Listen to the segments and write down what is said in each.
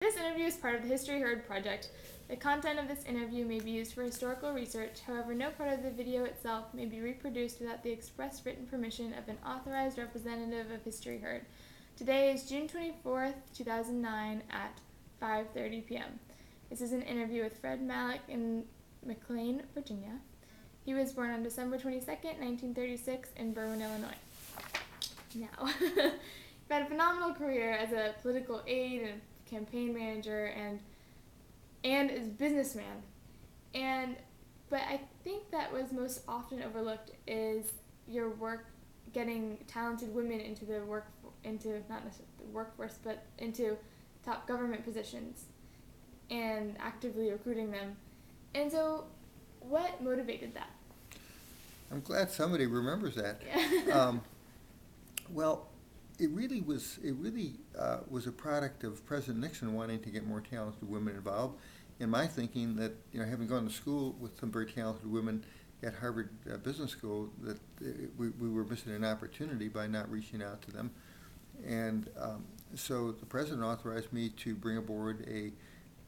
This interview is part of the History Heard project. The content of this interview may be used for historical research. However, no part of the video itself may be reproduced without the express written permission of an authorized representative of History Heard. Today is June 24th, 2009 at 5:30 p.m. This is an interview with Fred Malek in McLean, Virginia. He was born on December 22nd, 1936 in Berwyn, Illinois. Now, you've had a phenomenal career as a political aide and campaign manager and as a businessman. But I think that was most often overlooked is your work getting talented women into the not necessarily the workforce, but into top government positions and actively recruiting them. And so, what motivated that? I'm glad somebody remembers that. Yeah. Well, it really was a product of President Nixon wanting to get more talented women involved. In my thinking, that having gone to school with some very talented women at Harvard Business School, that we were missing an opportunity by not reaching out to them, and so the president authorized me to bring aboard a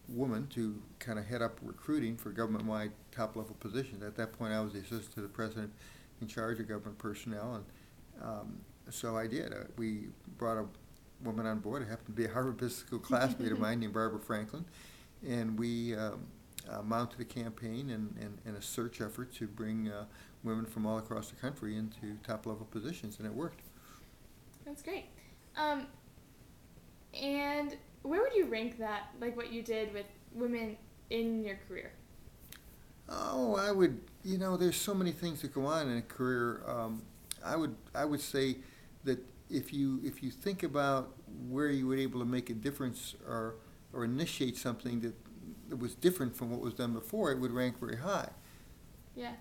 woman to kind of head up recruiting for government-wide top-level positions. At that point, I was the assistant to the president in charge of government personnel, and so I did. We brought a woman on board. It happened to be a Harvard Business School classmate of mine named Barbara Franklin, and we mounted a campaign and a search effort to bring women from all across the country into top-level positions, and it worked. That's great. And where would you rank that, like what you did with women in your career? Oh, I would. There's so many things that go on in a career. I would say that if you think about where you were able to make a difference or initiate something that was different from what was done before, it would rank very high. Yeah.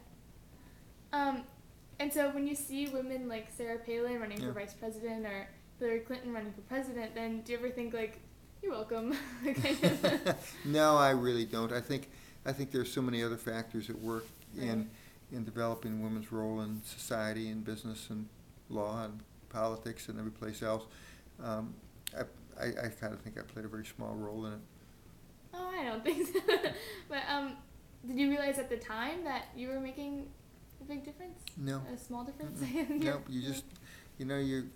And so when you see women like Sarah Palin running for vice president or Hillary Clinton running for president, then do you ever think like, you're welcome? No, I really don't. I think there's so many other factors at work in developing women's role in society and business and law and politics and every place else. I kind of think I played a very small role in it. Oh, I don't think so. But did you realize at the time that you were making a big difference? No. A small difference? No, you just, you're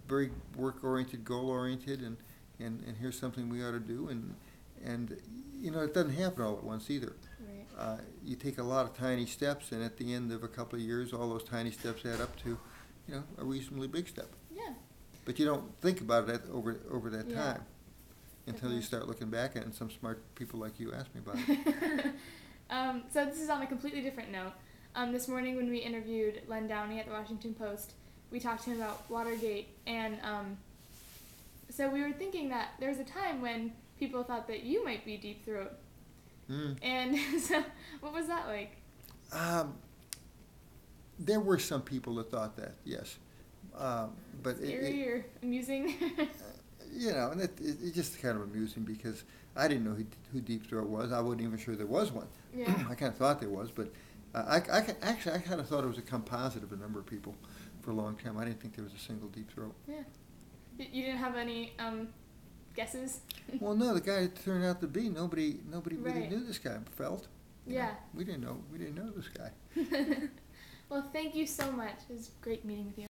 very work-oriented, goal-oriented, and here's something we ought to do, and it doesn't happen all at once either. Right. You take a lot of tiny steps, and at the end of a couple of years, all those tiny steps add up to, a reasonably big step. Yeah. But you don't think about it over that time until Definitely. you start looking back at it, and some smart people like you ask me about it. So this is on a completely different note. This morning when we interviewed Len Downey at the Washington Post, we talked to him about Watergate, and so we were thinking that there was a time when people thought that you might be Deep Throat. And so what was that like? There were some people that thought that, yes. But Scary or amusing? and it's just kind of amusing because I didn't know who Deep Throat was. I wasn't even sure there was one. Yeah. I kind of thought there was, but I kind of thought it was a composite of a number of people for a long time. I didn't think there was a single Deep Throat. Yeah. You didn't have any guesses? Well, no, the guy it turned out to be nobody really Right. knew this guy. Felt. Yeah. We didn't know this guy. Well, thank you so much. It was great meeting with you.